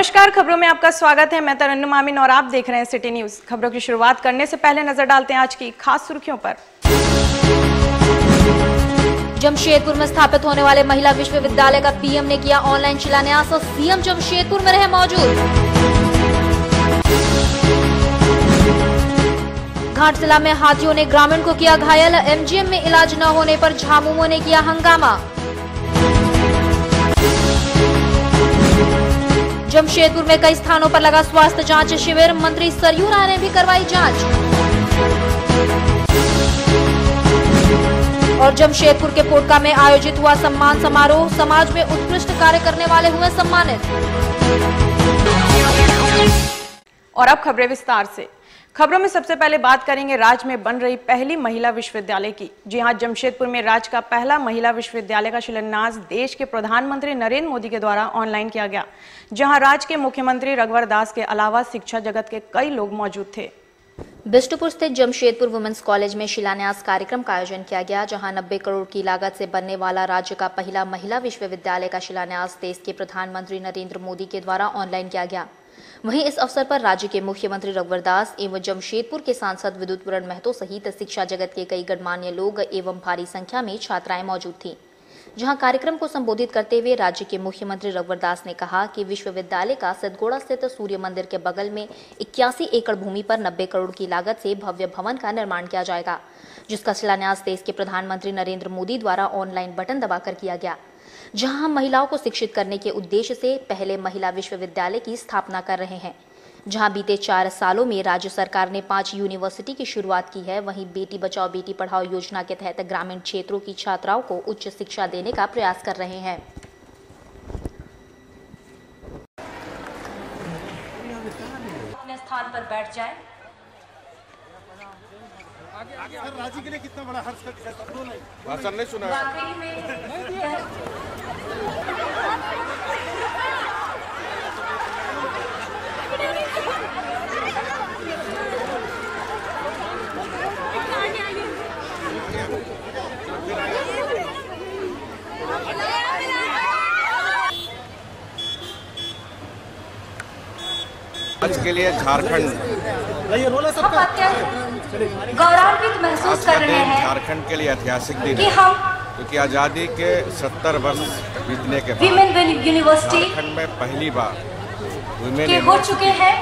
नमस्कार, खबरों में आपका स्वागत है। मैं तरन्नुम आमिन और आप देख रहे हैं सिटी न्यूज। खबरों की शुरुआत करने से पहले नजर डालते हैं आज की खास सुर्खियों पर। जमशेदपुर में स्थापित होने वाले महिला विश्वविद्यालय का पीएम ने किया ऑनलाइन शिलान्यास और सीएम जमशेदपुर में रहे मौजूद। घाटशिला में हाथियों ने ग्रामीण को किया घायल, एमजीएम में इलाज न होने पर झामुमो ने किया हंगामा। जमशेदपुर में कई स्थानों पर लगा स्वास्थ्य जांच शिविर, मंत्री सरयू राय ने भी करवाई जांच। और जमशेदपुर के पोटका में आयोजित हुआ सम्मान समारोह, समाज में उत्कृष्ट कार्य करने वाले हुए सम्मानित। और अब खबरें विस्तार से। खबरों में सबसे पहले बात करेंगे राज्य में बन रही पहली महिला विश्वविद्यालय की। जी हां, जमशेदपुर में राज्य का पहला महिला विश्वविद्यालय का शिलान्यास देश के प्रधानमंत्री नरेंद्र मोदी के द्वारा ऑनलाइन किया गया, जहां राज्य के मुख्यमंत्री रघुवर दास के अलावा शिक्षा जगत के कई लोग मौजूद थे। बिष्टुपुर स्थित जमशेदपुर वुमेन्स कॉलेज में शिलान्यास कार्यक्रम का आयोजन किया गया, जहां 90 करोड़ की लागत से बनने वाला राज्य का पहला महिला विश्वविद्यालय का शिलान्यास देश के प्रधानमंत्री नरेंद्र मोदी के द्वारा ऑनलाइन किया गया। वहीं इस अवसर पर राज्य के मुख्यमंत्री रघुवर दास एवं जमशेदपुर के सांसद विद्युत पुरण महतो सहित शिक्षा जगत के कई गणमान्य लोग एवं भारी संख्या में छात्राएं मौजूद थीं। जहां कार्यक्रम को संबोधित करते हुए राज्य के मुख्यमंत्री रघुवर दास ने कहा कि विश्वविद्यालय का सिद्धगोड़ा स्थित सूर्य मंदिर के बगल में 81 एकड़ भूमि पर 90 करोड़ की लागत से भव्य भवन का निर्माण किया जाएगा, जिसका शिलान्यास देश के प्रधानमंत्री नरेंद्र मोदी द्वारा ऑनलाइन बटन दबाकर किया गया। जहां हम महिलाओं को शिक्षित करने के उद्देश्य से पहले महिला विश्वविद्यालय की स्थापना कर रहे हैं, जहां बीते 4 सालों में राज्य सरकार ने 5 यूनिवर्सिटी की शुरुआत की है। वहीं बेटी बचाओ बेटी पढ़ाओ योजना के तहत ग्रामीण क्षेत्रों की छात्राओं को उच्च शिक्षा देने का प्रयास कर रहे हैं। अपने स्थान पर बैठ जाए। सर, राजी के लिए कितना बड़ा हर्ष भाषण नहीं सुना। आज के लिए झारखंड गौरवान्वित महसूस कर रहे हैं। झारखंड के लिए ऐतिहासिक दिन है, क्योंकि आज़ादी के 70 वर्ष बीतने के बाद यूनिवर्सिटी झारखंड में पहली बार वुमेन हो चुके हैं।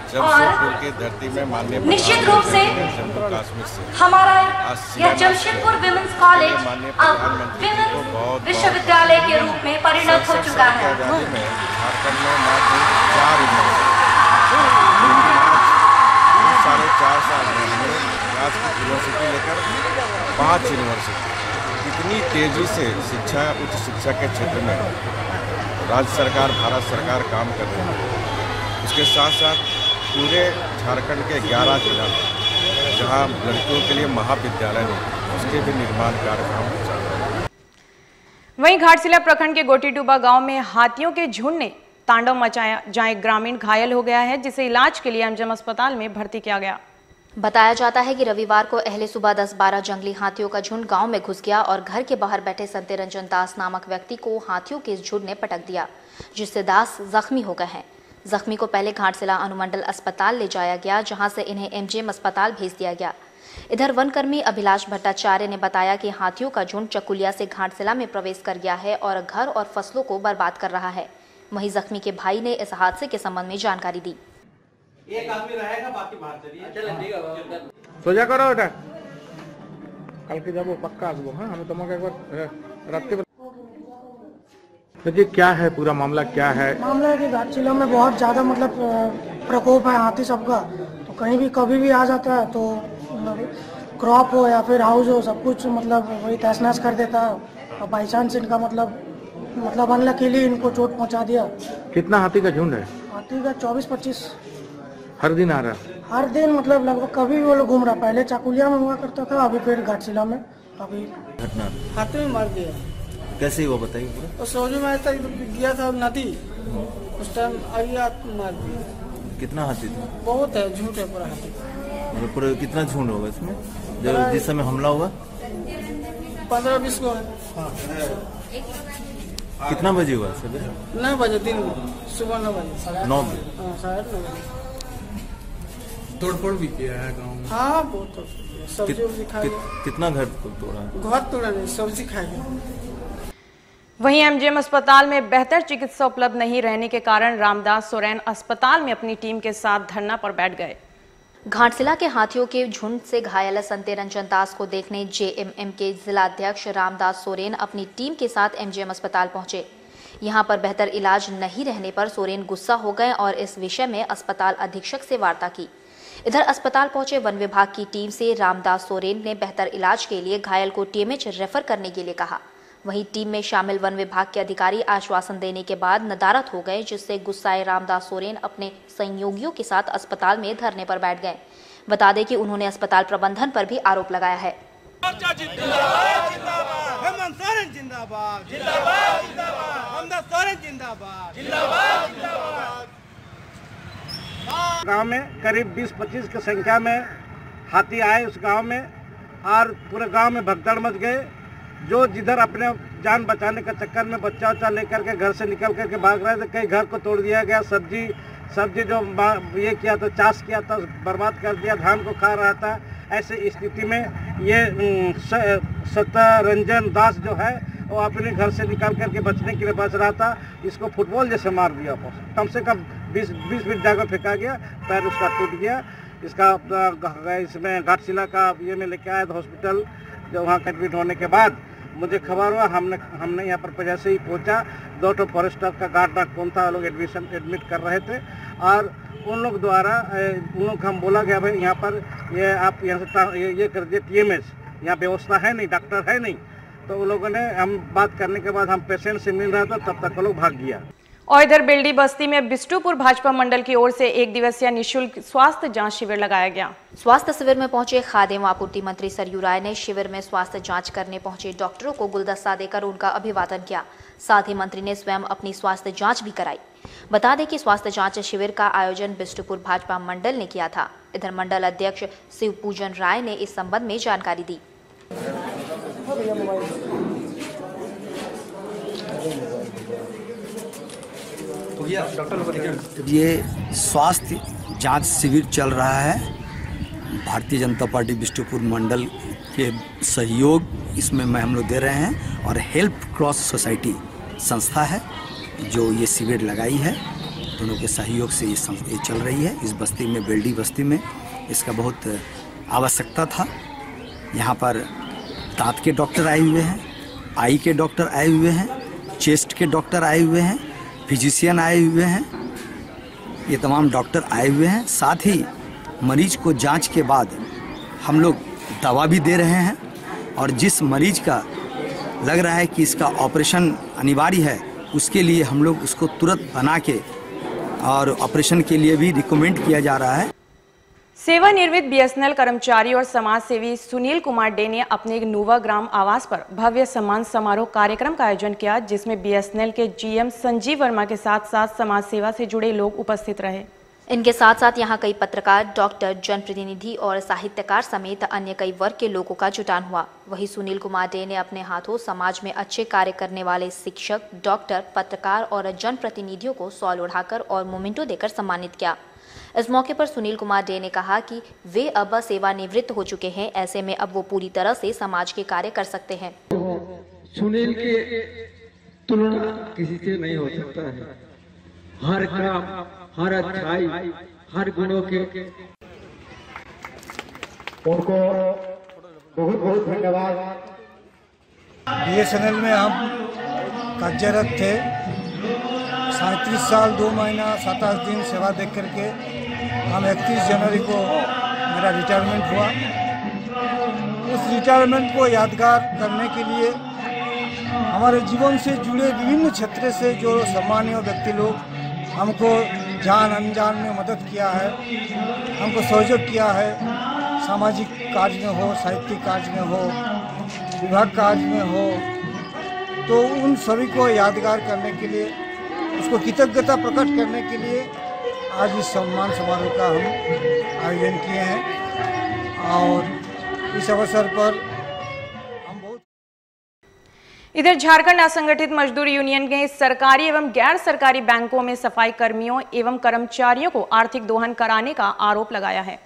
जमशेदपुर की धरती में माननीय निश्चित रूप से जम्मू कश्मीर से हमारा यह जमशेदपुर विमेंस कॉलेज अब विमेंस विश्वविद्यालय के रूप में परिणत हो चुका है। झारखंड में मात्र 4 साढ़े 4 साल में यूनिवर्सिटी लेकर 5 यूनिवर्सिटी। इतनी तेजी से शिक्षा, उच्च शिक्षा के क्षेत्र में राज्य सरकार, भारत सरकार काम कर रही है। इसके साथ साथ पूरे झारखंड के 11 जिला में जहां लड़कियों के लिए महाविद्यालय नहीं, उसके भी निर्माण कार्य काम चल रहा है। वहीं घाटशिला प्रखंड के गोटीडूबा गांव में हाथियों के झुंड ने तांडव मचाया, जहां एक ग्रामीण घायल हो गया है, जिसे इलाज के लिए एमजीएम अस्पताल में भर्ती किया गया। बताया जाता है कि रविवार को अहले सुबह 10-12 जंगली हाथियों का झुंड गांव में घुस गया और घर के बाहर बैठे संते रंजन दास नामक व्यक्ति को हाथियों के इस झुंड ने पटक दिया, जिससे दास जख्मी हो गए हैं। जख्मी को पहले घाटशिला अनुमंडल अस्पताल ले जाया गया, जहां से इन्हें एमजीएम अस्पताल भेज दिया गया। इधर वनकर्मी अभिलाष भट्टाचार्य ने बताया कि हाथियों का झुंड चकुलिया से घाटशिला में प्रवेश कर गया है और घर और फसलों को बर्बाद कर रहा है। वहीं जख्मी के भाई ने इस हादसे के संबंध में जानकारी दी। एक आदमी रहेगा, बाकी बाहर चलिए। सोजा करो बेटा, कल के जब पक्का आगो। हाँ, हमें तुमको एक बार रात के देखिए क्या है पूरा मामला, क्या है मामला है कि घाटशिला में बहुत ज्यादा मतलब प्रकोप है हाथी सबका, तो कहीं भी कभी भी आ जाता है, तो क्रॉप हो या फिर हाउस हो, सब कुछ मतलब वही तहस नहस कर देता है। और बाई चांस इनका मतलब अनलकीली इनको चोट पहुंचा दिया। कितना हाथी का झुंड है? हाथी का 24-25 हर दिन आ रहा है? हर दिन मतलब लगभग कभी भी वो लोग घूम रहा। पहले चाकुलिया में हुआ करता था, अभी फिर घाटशिला में। अभी घटना हाथी में मार दिया। कैसे हुआ बताइए पूरा? और सोजू में तक गया था नदी, उस टाइम आइया मार दिया। कितना हाथी था? बहुत है, झूठ है पूरा हाथी। मतलब पूरा कितना झुंड होगा इसमें जब जिस समय हमला हुआ? 15-20 को है। कितना बजे हुआ सवेरे? 9 बजे दिन सुबह 9 बजे 9 बजे। हाँ 9:30 बजे। तोड़फोड़ भी किया है गाँव में? हाँ बहुत सब्जी उब्जी खाए। कितना घर तोड़ा? घर तोड़ा नहीं, सब्जी खाए। वहीं एमजीएम अस्पताल में बेहतर चिकित्सा उपलब्ध नहीं रहने के कारण रामदास सोरेन अस्पताल में अपनी टीम के साथ धरना पर बैठ गए। घाटशिला के हाथियों के झुंड से घायल संते रंजन दास को देखने जेएमएम के जिलाध्यक्ष रामदास सोरेन अपनी टीम के साथ एमजीएम अस्पताल पहुंचे। यहां पर बेहतर इलाज नहीं रहने पर सोरेन गुस्सा हो गए और इस विषय में अस्पताल अधीक्षक से वार्ता की। इधर अस्पताल पहुंचे वन विभाग की टीम से रामदास सोरेन ने बेहतर इलाज के लिए घायल को टीएमएच रेफर करने के लिए कहा। वहीं टीम में शामिल वन विभाग के अधिकारी आश्वासन देने के बाद नदारद हो गए, जिससे गुस्साए रामदास सोरेन अपने सहयोगियों के साथ अस्पताल में धरने पर बैठ गए। बता दें कि उन्होंने अस्पताल प्रबंधन पर भी आरोप लगाया है। गांव में करीब 20-25 की संख्या में हाथी आए उस गांव में, और पूरे गांव में भगदड़ मच गए। जो जिधर अपने जान बचाने का चक्कर में बच्चा उच्चा लेकर के घर से निकल करके भाग रहे थे, कई घर को तोड़ दिया गया। सब्जी जो ये किया था, चाष किया था, बर्बाद कर दिया, धान को खा रहा था। ऐसे स्थिति में ये सत्यरंजन दास जो है वो अपने घर से निकाल करके बचने के लिए बच रहा था। इसको फुटबॉल जैसे मार दिया, कम से कम 20 फीट जगह फेंका गया, पैर उसका टूट गया। इसका इसमें घाटशिला का ये में लेके आया था हॉस्पिटल। जो वहाँ एडमिट होने के बाद मुझे खबर हुआ, हमने यहाँ पर जैसे ही पहुँचा, 2 फॉरेस्टर का गार्ड ना कौन था, लोग एडमिट कर रहे थे। और उन लोग द्वारा उन लोग हम बोला गया भाई यहाँ पर ये आप यहाँ से ये कर दिए टीएमएच, यहाँ व्यवस्था है नहीं, डॉक्टर है नहीं। तो उन लोगों ने हम बात करने के बाद हम पेशेंट से मिल रहा था, तब तक वो लोग भाग गया। और इधर बिल्डी बस्ती में बिष्टुपुर भाजपा मंडल की ओर से 1 दिवसीय निःशुल्क स्वास्थ्य जांच शिविर लगाया गया। स्वास्थ्य शिविर में पहुंचे खाद्य एवं आपूर्ति मंत्री सरयू राय ने शिविर में स्वास्थ्य जांच करने पहुंचे डॉक्टरों को गुलदस्ता देकर उनका अभिवादन किया। साथ ही मंत्री ने स्वयं अपनी स्वास्थ्य जांच भी कराई। बता दें कि स्वास्थ्य जांच शिविर का आयोजन बिष्टुपुर भाजपा मंडल ने किया था। इधर मंडल अध्यक्ष शिव पूजन राय ने इस संबंध में जानकारी दी। ये स्वास्थ्य जांच शिविर चल रहा है। भारतीय जनता पार्टी बिष्टुपुर मंडल के सहयोग इसमें हम लोग दे रहे हैं, और हेल्प क्रॉस सोसाइटी संस्था है जो ये शिविर लगाई है। दोनों के सहयोग से ये चल रही है। इस बस्ती में, बेल्डी बस्ती में इसका बहुत आवश्यकता था। यहाँ पर दांत के डॉक्टर आए हुए हैं, आई के डॉक्टर आए हुए हैं, चेस्ट के डॉक्टर आए हुए हैं, फिजिशियन आए हुए हैं। ये तमाम डॉक्टर आए हुए हैं। साथ ही मरीज को जांच के बाद हम लोग दवा भी दे रहे हैं, और जिस मरीज का लग रहा है कि इसका ऑपरेशन अनिवार्य है, उसके लिए हम लोग उसको तुरंत बना के और ऑपरेशन के लिए भी रिकमेंड किया जा रहा है। सेवानिवृत्त बीएसएनएल कर्मचारी और समाज सेवी सुनील कुमार डे ने अपने एक नुवा ग्राम आवास पर भव्य सम्मान समारोह कार्यक्रम का आयोजन किया, जिसमें बीएसएनएल के जीएम संजीव वर्मा के साथ साथ समाज सेवा से जुड़े लोग उपस्थित रहे। इनके साथ साथ यहाँ कई पत्रकार, डॉक्टर, जनप्रतिनिधि और साहित्यकार समेत अन्य कई वर्ग के लोगों का जुटान हुआ। वहीं सुनील कुमार डे ने अपने हाथों समाज में अच्छे कार्य करने वाले शिक्षक, डॉक्टर, पत्रकार और जनप्रतिनिधियों को शॉल ओढ़ाकर और मोमेंटो देकर सम्मानित किया। इस मौके पर सुनील कुमार डे ने कहा कि वे अब सेवानिवृत्त हो चुके हैं, ऐसे में अब वो पूरी तरह से समाज के कार्य कर सकते हैं। सुनील की तुलना किसी से नहीं हो सकता है। हर काम, हर अच्छाई, हर गुणों के उनको बहुत बहुत धन्यवाद। बीएसएनएल में हम कार्यरत थे। 37 साल 2 महीना 27 दिन सेवा देख करके हम 31 जनवरी को मेरा रिटायरमेंट हुआ। उस रिटायरमेंट को यादगार करने के लिए हमारे जीवन से जुड़े विभिन्न क्षेत्र से जो सम्मानीय व्यक्ति लोग हमको जान अनजान में मदद किया है, हमको सहयोग किया है, सामाजिक कार्य में हो, साहित्यिक कार्य में हो, विभाग कार्य में हो, तो उन सभी को यादगार करने के लिए, उसको कृतज्ञता प्रकट करने के लिए आज इस सम्मान समारोह का हम आयोजन किए हैं। और इस अवसर पर इधर झारखंड असंगठित मजदूर यूनियन ने सरकारी एवं गैर सरकारी बैंकों में सफाई कर्मियों एवं कर्मचारियों को आर्थिक दोहन कराने का आरोप लगाया है।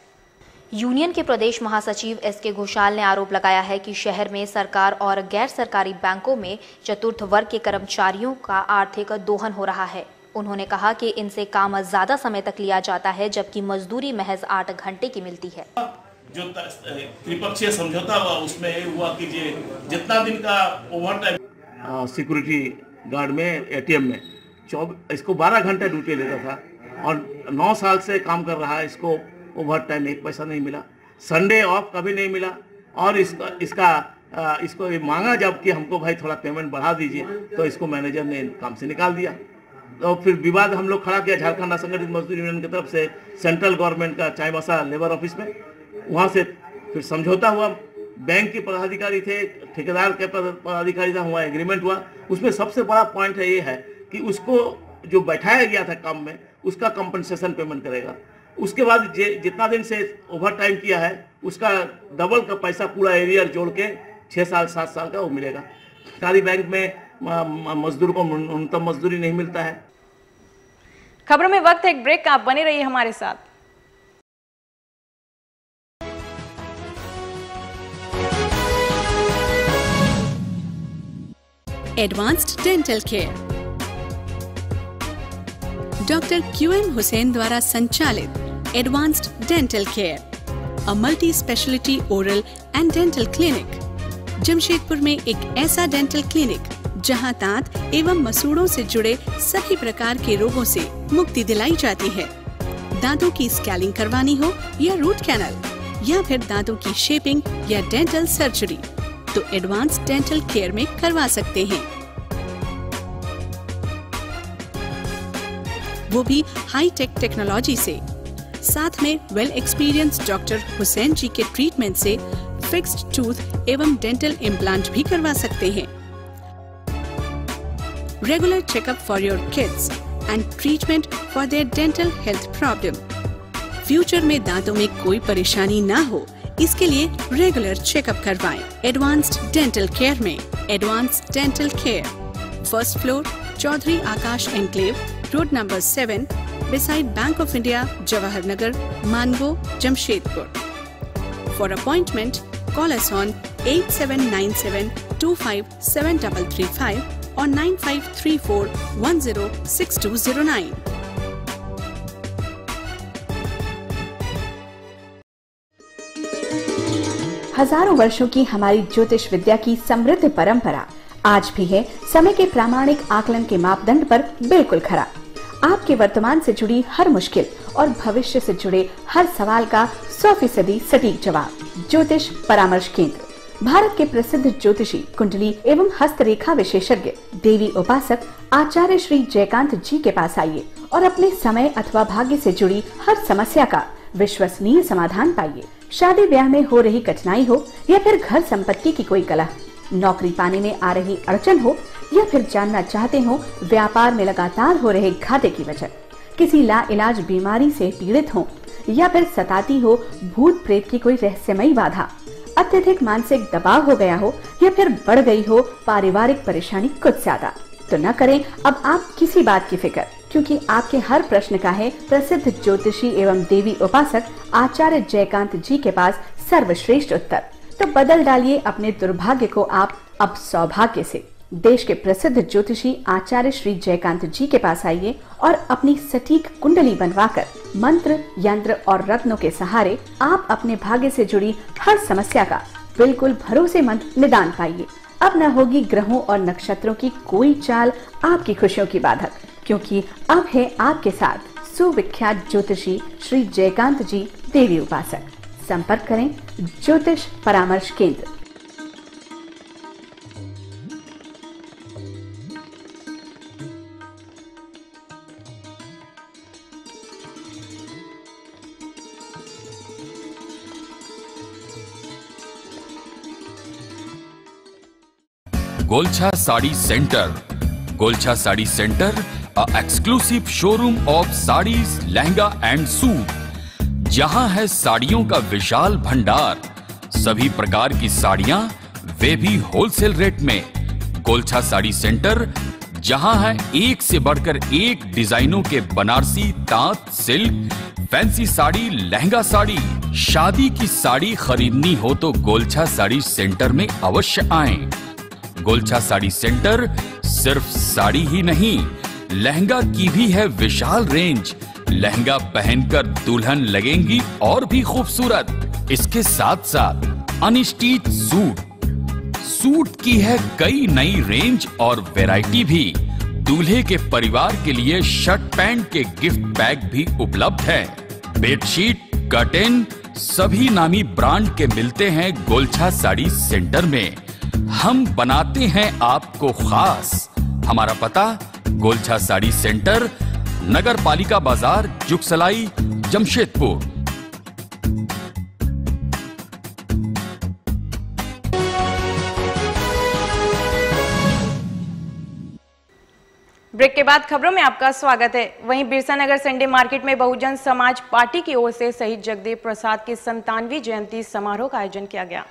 यूनियन के प्रदेश महासचिव एस.के. घोषाल ने आरोप लगाया है कि शहर में सरकार और गैर सरकारी बैंकों में चतुर्थ वर्ग के कर्मचारियों का आर्थिक दोहन हो रहा है। उन्होंने कहा कि इनसे काम ज्यादा समय तक लिया जाता है, जबकि मजदूरी महज 8 घंटे की मिलती है। जो त्रिपक्षीय समझौता हुआ उसमें ये हुआ कि जितना दिन का ओवर टाइम सिक्योरिटी गार्ड में एटीएम में इसको 12 घंटे ड्यूटी लेता था और 9 साल से काम कर रहा है। इसको ओवर टाइम 1 पैसा नहीं मिला, संडे ऑफ कभी नहीं मिला और इसको मांगा जब कि हमको भाई थोड़ा पेमेंट बढ़ा दीजिए, तो इसको मैनेजर ने काम से निकाल दिया। तो फिर विवाद हम लोग खड़ा किया झारखंड असंगठित मजदूर यूनियन की तरफ से सेंट्रल गवर्नमेंट का चाईबासा लेबर ऑफिस में। वहाँ से फिर समझौता हुआ, बैंक के पदाधिकारी थे, ठेकेदार के पदाधिकारी था, वहाँ एग्रीमेंट हुआ। उसमें सबसे बड़ा पॉइंट है ये है कि उसको जो बैठाया गया था काम में उसका कंपनसेशन पेमेंट करेगा। उसके बाद जितना दिन से ओवर टाइम किया है उसका डबल का पैसा पूरा एरियर जोड़ के 6 साल 7 साल का वो मिलेगा। सरकारी बैंक में मजदूर को न्यूनतम मजदूरी नहीं मिलता है। खबरों में वक्त है एक ब्रेक का, आप बने रहिए हमारे साथ। Advanced dental care doctor QM Hussain द्वारा संचालित advanced dental care, a multi speciality oral and dental clinic. Jamshedpur में एक ऐसा डेंटल क्लिनिक जहां दांत एवं मसूड़ों से जुड़े सभी प्रकार के रोगों से मुक्ति दिलाई जाती है। दांतों की स्कैनिंग करवानी हो या रूट कैनल या फिर दांतों की शेपिंग या डेंटल सर्जरी, तो एडवांस्ड डेंटल केयर में करवा सकते हैं, वो भी हाई टेक टेक्नोलॉजी से। साथ में well experienced doctor Hussain ji के ट्रीटमेंट से फिक्स्ड टूथ एवं डेंटल इम्प्लांट भी करवा सकते हैं। Regular checkup for your kids and treatment for their dental health problem. Future में दांतों में कोई परेशानी ना हो, इसके लिए रेगुलर चेकअप करवाएं। एडवांस्ड डेंटल केयर में advanced dental care, first floor, Chaudhary Akash enclave, road number 7, beside Bank of India, Jawahar Nagar, Mango, Jamshedpur. For appointment, call us on 8797257335 or 9534106209. हजारों वर्षों की हमारी ज्योतिष विद्या की समृद्ध परंपरा आज भी है समय के प्रामाणिक आकलन के मापदंड पर बिल्कुल खरा। आपके वर्तमान से जुड़ी हर मुश्किल और भविष्य से जुड़े हर सवाल का 100% सटीक जवाब। ज्योतिष परामर्श केंद्र भारत के प्रसिद्ध ज्योतिषी, कुंडली एवं हस्तरेखा विशेषज्ञ, देवी उपासक आचार्य श्री जयकांत जी के पास आइए और अपने समय अथवा भाग्य से जुड़ी हर समस्या का विश्वसनीय समाधान पाइए। शादी ब्याह में हो रही कठिनाई हो या फिर घर संपत्ति की कोई कलह, नौकरी पाने में आ रही अड़चन हो या फिर जानना चाहते हो व्यापार में लगातार हो रहे घाटे की वजह, किसी लाइलाज बीमारी से पीड़ित हो या फिर सताती हो भूत प्रेत की कोई रहस्यमयी बाधा, अत्यधिक मानसिक दबाव हो गया हो या फिर बढ़ गई हो पारिवारिक परेशानी कुछ ज्यादा, तो न करें अब आप किसी बात की फिक्र, क्योंकि आपके हर प्रश्न का है प्रसिद्ध ज्योतिषी एवं देवी उपासक आचार्य जयकांत जी के पास सर्वश्रेष्ठ उत्तर। तो बदल डालिए अपने दुर्भाग्य को आप अब सौभाग्य से। देश के प्रसिद्ध ज्योतिषी आचार्य श्री जयकांत जी के पास आइए और अपनी सटीक कुंडली बनवाकर मंत्र, यंत्र और रत्नों के सहारे आप अपने भाग्य से जुड़ी हर समस्या का बिल्कुल भरोसेमंद निदान पाइए। अब न होगी ग्रहों और नक्षत्रों की कोई चाल आपकी खुशियों की बाधक, क्योंकि अब है आपके साथ सुविख्यात ज्योतिषी श्री जयकांत जी देवी उपासक। संपर्क करें ज्योतिष परामर्श केंद्र। Golchha sari centre. Golchha sari centre, a exclusive showroom of saris, lehenga and suit, जहां है साड़ियों का विशाल भंडार। सभी प्रकार की साड़ियां, वे भी होलसेल रेट में। गोलछा साड़ी सेंटर, जहां है एक से बढ़कर एक डिजाइनों के बनारसी, तांत, सिल्क, फैंसी साड़ी, लहंगा साड़ी। शादी की साड़ी खरीदनी हो तो गोलछा साड़ी सेंटर में अवश्य आएं। गोलछा साड़ी सेंटर सिर्फ साड़ी ही नहीं, लहंगा की भी है विशाल रेंज। लहंगा पहनकर दुल्हन लगेंगी और भी खूबसूरत। इसके साथ साथ अनस्टिच सूट की है कई नई रेंज और वैरायटी भी। दूल्हे के परिवार के लिए शर्ट पैंट के गिफ्ट बैग भी उपलब्ध है। बेडशीट, कर्टेन सभी नामी ब्रांड के मिलते हैं गोलछा साड़ी सेंटर में। हम बनाते हैं आपको खास। हमारा पता गोलछा साड़ी सेंटर, नगर पालिका बाजार, जुगसलाई, जमशेदपुर। ब्रेक के बाद खबरों में आपका स्वागत है। वहीं बिरसा नगर संडे मार्केट में बहुजन समाज पार्टी की ओर से शहीद जगदेव प्रसाद की 97वीं जयंती समारोह का आयोजन किया गया।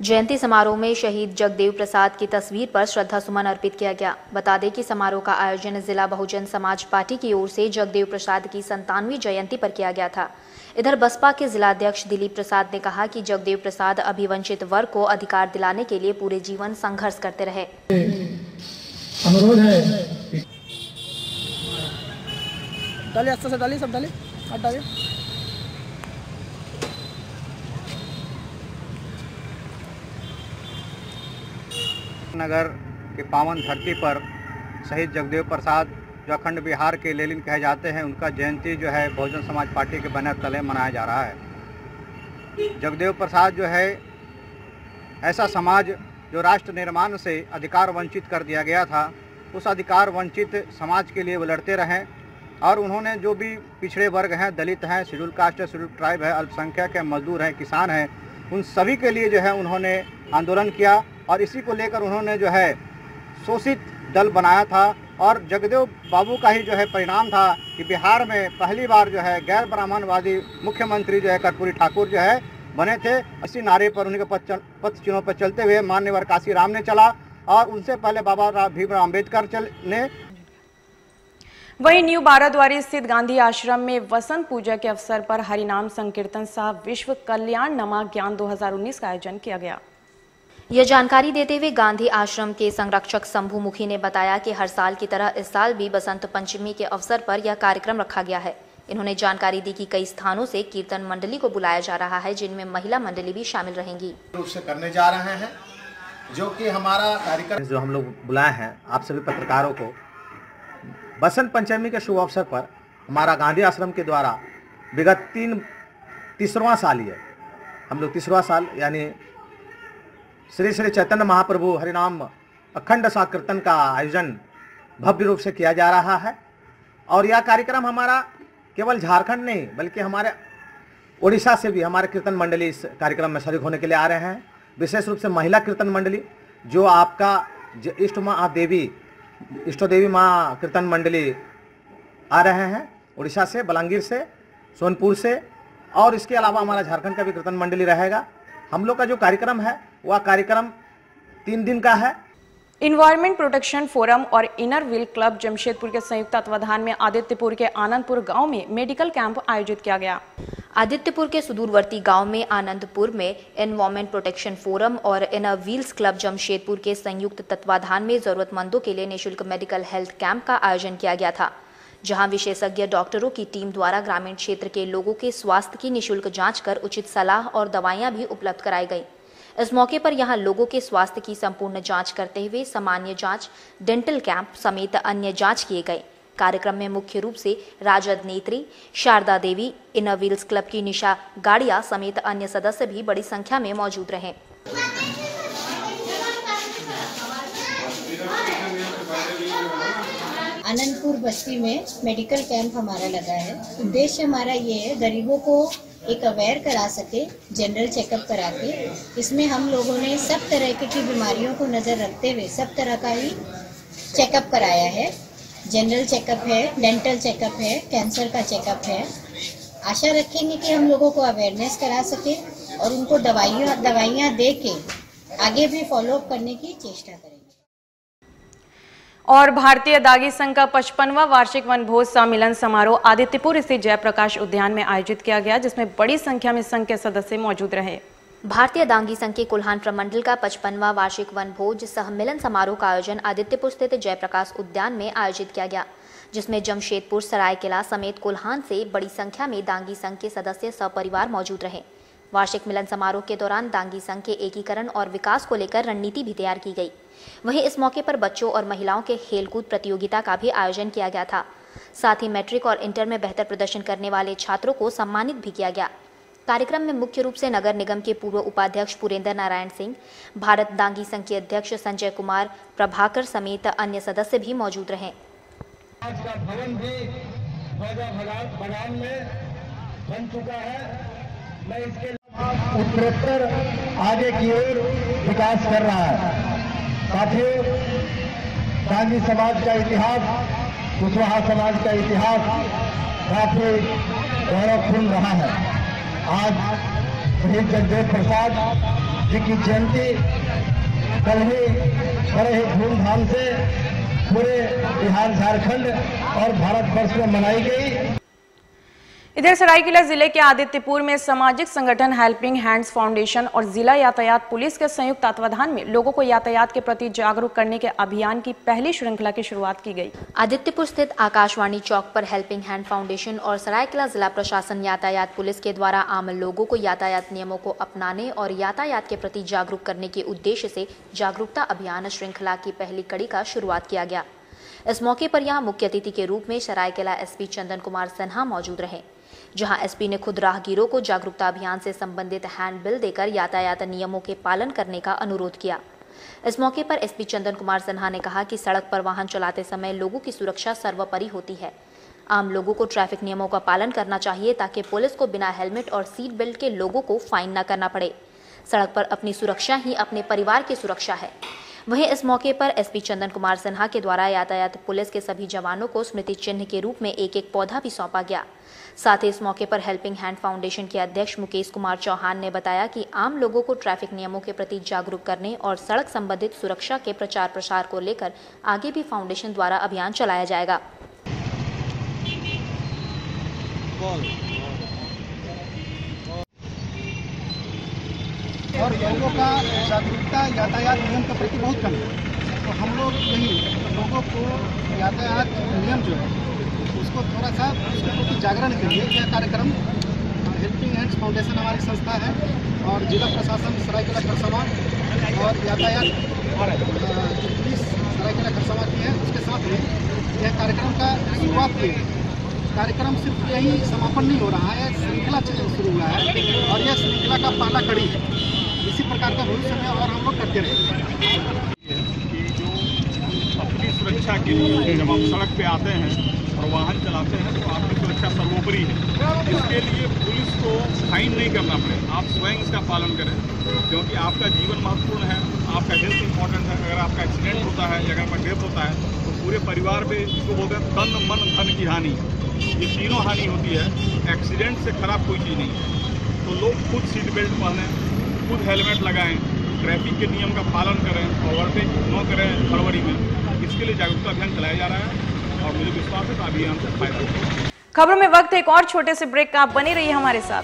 जयंती समारोह में शहीद जगदेव प्रसाद की तस्वीर पर श्रद्धा सुमन अर्पित किया गया। बता दें कि समारोह का आयोजन जिला बहुजन समाज पार्टी की ओर से जगदेव प्रसाद की 97वीं जयंती पर किया गया था। इधर बसपा के जिलाध्यक्ष दिलीप प्रसाद ने कहा कि जगदेव प्रसाद अभिवंचित वर्ग को अधिकार दिलाने के लिए पूरे जीवन संघर्ष करते रहे। अनुरोध है, डालिए अच्छे से डालिए, सब डालिए, हाथ डालिए। नगर के पावन धरती पर शहीद जगदेव प्रसाद जो अखंड बिहार के लेलिन कहे जाते हैं, उनका जयंती जो है बहुजन समाज पार्टी के बैनर तले मनाया जा रहा है। जगदेव प्रसाद जो है ऐसा समाज जो राष्ट्र निर्माण से अधिकार वंचित कर दिया गया था, उस अधिकार वंचित समाज के लिए वो लड़ते रहें और उन्होंने जो भी पिछड़े वर्ग हैं, दलित हैं, शेड्यूल कास्ट है, शेड्यूल ट्राइब है, अल्पसंख्यक है, मजदूर हैं, किसान हैं, उन सभी के लिए जो है उन्होंने आंदोलन किया और इसी को लेकर उन्होंने जो है शोषित दल बनाया था। और जगदेव बाबू का ही जो है परिणाम था कि बिहार में पहली बार जो है गैर ब्राह्मणवादी मुख्यमंत्री जो है कर्पूरी ठाकुर जो है बने थे। इसी नारे पर उनके पथ चिन्हों पर चलते हुए माननीय काशी राम ने चला और उनसे पहले बाबा भीमराव अम्बेडकर ने। वहीं न्यू बाराद्वारी स्थित गांधी आश्रम में वसंत पूजा के अवसर पर हरिनाम संकीर्तन सह विश्व कल्याण नमा ज्ञान 2019 का आयोजन किया गया। यह जानकारी देते हुए गांधी आश्रम के संरक्षक शंभू मुखी ने बताया कि हर साल की तरह इस साल भी बसंत पंचमी के अवसर पर यह कार्यक्रम रखा गया है। इन्होंने जानकारी दी कि कई स्थानों से कीर्तन मंडली को बुलाया जा रहा है, जिनमें महिला मंडली भी शामिल रहेंगी। रूप से करने जा रहे हैं, जो कि हमारा कार्यक्रम जो हम लोग बुलाए हैं आप सभी पत्रकारों को, बसंत पंचमी के शुभ अवसर पर हमारा गांधी आश्रम के द्वारा विगत तीसरा साल ही है, हम लोग तीसरा साल यानी श्री श्री चैतन्य महाप्रभु हरिनाम अखंड संकीर्तन का आयोजन भव्य रूप से किया जा रहा है। और यह कार्यक्रम हमारा केवल झारखंड नहीं बल्कि हमारे ओडिशा से भी हमारे कीर्तन मंडली इस कार्यक्रम में शरीक होने के लिए आ रहे हैं। विशेष रूप से महिला कीर्तन मंडली जो आपका इष्ट देवी माँ कीर्तन मंडली आ रहे हैं उड़ीसा से, बलांगीर से, सोनपुर से, और इसके अलावा हमारा झारखंड का भी कीर्तन मंडली रहेगा। हम लोग का जो कार्यक्रम है वह कार्यक्रम 3 दिन का है। इन्वायरमेंट प्रोटेक्शन फोरम और इनर व्हील क्लब जमशेदपुर के संयुक्त तत्वाधान में आदित्यपुर के आनंदपुर गांव में मेडिकल कैंप आयोजित किया गया। आदित्यपुर के सुदूरवर्ती गांव में आनंदपुर में एनवायरमेंट प्रोटेक्शन फोरम और इनर व्हील्स क्लब जमशेदपुर के संयुक्त तत्वाधान में जरूरतमंदों के लिए निःशुल्क मेडिकल हेल्थ कैंप का आयोजन किया गया था, जहां विशेषज्ञ डॉक्टरों की टीम द्वारा ग्रामीण क्षेत्र के लोगों के स्वास्थ्य की निःशुल्क जांच कर उचित सलाह और दवाइयां भी उपलब्ध कराई गई। इस मौके पर यहां लोगों के स्वास्थ्य की संपूर्ण जांच करते हुए सामान्य जांच, डेंटल कैंप समेत अन्य जांच किए गए। कार्यक्रम में मुख्य रूप से राजद नेत्री शारदा देवी, इनर व्हील्स क्लब की निशा गाड़िया समेत अन्य सदस्य भी बड़ी संख्या में मौजूद रहे। आनंदपुर बस्ती में मेडिकल कैंप हमारा लगा है। उद्देश्य हमारा ये है गरीबों को एक अवेयर करा सके, जनरल चेकअप करा के। इसमें हम लोगों ने सब तरह की बीमारियों को नज़र रखते हुए सब तरह का ही चेकअप कराया है। जनरल चेकअप है, डेंटल चेकअप है, कैंसर का चेकअप है। आशा रखेंगे कि हम लोगों को अवेयरनेस करा सके और उनको दवाइयाँ दे के आगे भी फॉलोअप करने की चेष्टा करें। और भारतीय दागी संघ का 55वां वार्षिक वनभोज सम्मेलन समारोह आदित्यपुर स्थित जयप्रकाश उद्यान में आयोजित किया गया, जिसमें बड़ी संख्या में संघ के सदस्य मौजूद रहे। भारतीय दांगी संघ के कुल्हान प्रमंडल का 55वां वार्षिक वनभोज सम्मेलन समारोह का आयोजन आदित्यपुर स्थित जयप्रकाश उद्यान में आयोजित किया गया, जिसमें जमशेदपुर, सरायकेला समेत कुल्हान से बड़ी संख्या में दांगी संघ के सदस्य सपरिवार मौजूद रहे। वार्षिक मिलन समारोह के दौरान दांगी संघ के एकीकरण और विकास को लेकर रणनीति भी तैयार की गई। वहीं इस मौके पर बच्चों और महिलाओं के खेलकूद प्रतियोगिता का भी आयोजन किया गया था। साथ ही मैट्रिक और इंटर में बेहतर प्रदर्शन करने वाले छात्रों को सम्मानित भी किया गया। कार्यक्रम में मुख्य रूप से नगर निगम के पूर्व उपाध्यक्ष पुरेंद्र नारायण सिंह, भारत दांगी संघ के अध्यक्ष संजय कुमार प्रभाकर समेत अन्य सदस्य भी मौजूद रहे। आज का भवन भी बगान में बन चुका है। मैं इसके उत्तरोत्तर आगे की ओर विकास कर रहा है। साथियों, दांगी समाज का इतिहास, कुशवाहा समाज का इतिहास काफी गौरवपूर्ण रहा है। आज शहीद जगदेव प्रसाद जी की जयंती कल ही बड़े ही धूमधाम से पूरे बिहार, झारखंड और भारतवर्ष में मनाई गई। इधर सरायकेला जिले के आदित्यपुर में सामाजिक संगठन हेल्पिंग हैंड्स फाउंडेशन और जिला यातायात पुलिस के संयुक्त तत्वाधान में लोगों को यातायात के प्रति जागरूक करने के अभियान की पहली श्रृंखला की शुरुआत की गई। आदित्यपुर स्थित आकाशवाणी चौक पर हेल्पिंग हैंड फाउंडेशन और सरायकेला जिला प्रशासन यातायात पुलिस के द्वारा आम लोगों को यातायात नियमों को अपनाने और यातायात के प्रति जागरूक करने के उद्देश्य से जागरूकता अभियान श्रृंखला की पहली कड़ी का शुरुआत किया गया। इस मौके पर यहाँ मुख्य अतिथि के रूप में सरायकेला एसपी चंदन कुमार सिन्हा मौजूद रहे, जहां एसपी ने खुद राहगीरों को जागरूकता अभियान से संबंधित हैंडबिल देकर यातायात नियमों के पालन करने का अनुरोध किया। इस मौके पर एसपी चंदन कुमार सिन्हा ने कहा कि सड़क पर वाहन चलाते समय लोगों की सुरक्षा सर्वोपरि होती है। आम लोगों को ट्रैफिक नियमों का पालन करना चाहिए ताकि पुलिस को बिना हेलमेट और सीट बेल्ट के लोगों को फाइन न करना पड़े। सड़क पर अपनी सुरक्षा ही अपने परिवार की सुरक्षा है। वहीं इस मौके पर एसपी चंदन कुमार सिन्हा के द्वारा यातायात पुलिस के सभी जवानों को स्मृति चिन्ह के रूप में एक पौधा भी सौंपा गया। साथ ही इस मौके पर हेल्पिंग हैंड फाउंडेशन के अध्यक्ष मुकेश कुमार चौहान ने बताया कि आम लोगों को ट्रैफिक नियमों के प्रति जागरूक करने और सड़क संबंधित सुरक्षा के प्रचार प्रसार को लेकर आगे भी फाउंडेशन द्वारा अभियान चलाया जाएगा। और लोगों का जागरूकता यातायात नियम के प्रति बहुत कम है, तो हम लोग यही लोगों को यातायात नियम जो है उसको थोड़ा सा उसके प्रति जागरण के लिए यह कार्यक्रम हेल्पिंग हैंड्स फाउंडेशन हमारी संस्था है और जिला प्रशासन सरायकेला खरसावां और यातायात पुलिस सरायकेला खरसावां की है, उसके साथ में यह कार्यक्रम का शुरुआत हुई है। कार्यक्रम सिर्फ यही समापन नहीं हो रहा है, श्रृंखला शुरू हुआ है और यह श्रृंखला का पहला कड़ी है। इसी प्रकार का भविष्य में और हम लोग करते रहेंगे। जो अपनी सुरक्षा के लिए जब आप सड़क पे आते हैं और वाहन चलाते हैं तो आपकी सुरक्षा सर्वोपरि है। इसके लिए पुलिस को फाइन नहीं करना पड़े, आप स्वयं इसका पालन करें, क्योंकि आपका जीवन महत्वपूर्ण है, आपका हेल्थ इंपॉर्टेंट है। अगर आपका एक्सीडेंट होता है या अगर आपका डेथ होता है तो पूरे परिवार पे इसको बोलते हैं तन मन धन की हानि, ये तीनों हानि होती है। एक्सीडेंट से खराब कोई चीज़ नहीं है। तो लोग खुद सीट बेल्ट पहनें, खुद हेलमेट लगाएं, ट्रैफिक के नियम का पालन करें, ओवरटेक न करें फरवरी में। इसके लिए जागरूकता अभियान चलाया जा रहा है और मुझे विश्वास है कि अभियान से फायदा होगा। खबरों में वक्त एक और छोटे से ब्रेक का, आप बने रहिए हमारे साथ।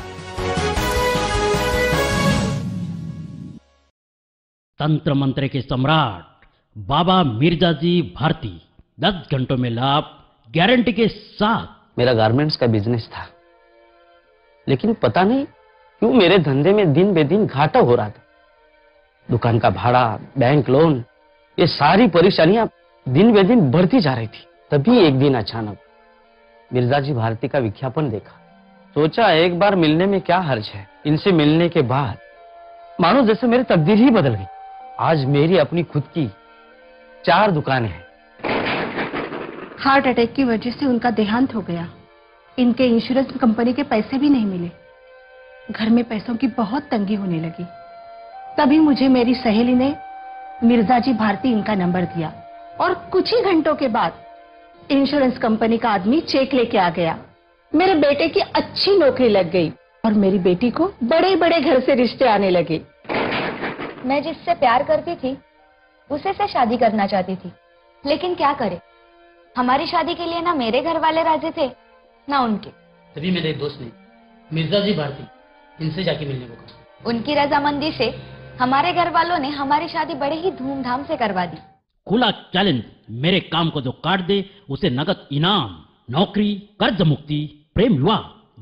तंत्र मंत्र के सम्राट बाबा मिर्जाजी भारती 10 घंटों में लाभ गारंटी के साथ। मेरा गारमेंट्स का बिजनेस था, लेकिन पता नहीं क्यों मेरे धंधे में दिन बे दिन घाटा हो रहा था। दुकान का भाड़ा, बैंक लोन, ये सारी परेशानियां दिन बे दिन बढ़ती जा रही थी। तभी एक दिन अचानक मिर्जाजी भारती का विज्ञापन देखा। सोचा एक बार मिलने में क्या हर्ज है। इनसे मिलने के बाद मानो जैसे मेरी तकदीर ही बदल गई। आज मेरी अपनी खुद की 4 दुकानें हैं। हार्ट अटैक की वजह से उनका देहांत हो गया। इनके इंश्योरेंस कंपनी के पैसे भी नहीं मिले। घर में पैसों की बहुत तंगी होने लगी। तभी मुझे मेरी सहेली ने मिर्जाजी भारती इनका नंबर दिया और कुछ ही घंटों के बाद इंश्योरेंस कंपनी का आदमी चेक लेके आ गया। मेरे बेटे की अच्छी नौकरी लग गई और मेरी बेटी को बड़े बड़े घर से रिश्ते आने लगे। मैं जिससे प्यार करती थी उसे से शादी करना चाहती थी, लेकिन क्या करे, हमारी शादी के लिए ना मेरे घर वाले राजी थे ना उनके। तभी मेरे एक दोस्त ने मिर्जा जी भारती, इनसे जाके मिलने को कहा। उनकी रजामंदी से हमारे घर वालों ने हमारी शादी बड़े ही धूमधाम से करवा दी। खुला चैलेंज, मेरे काम को जो काट दे उसे नगद इनाम, नौकरी, कर्ज मुक्ति, प्रेम विवाह,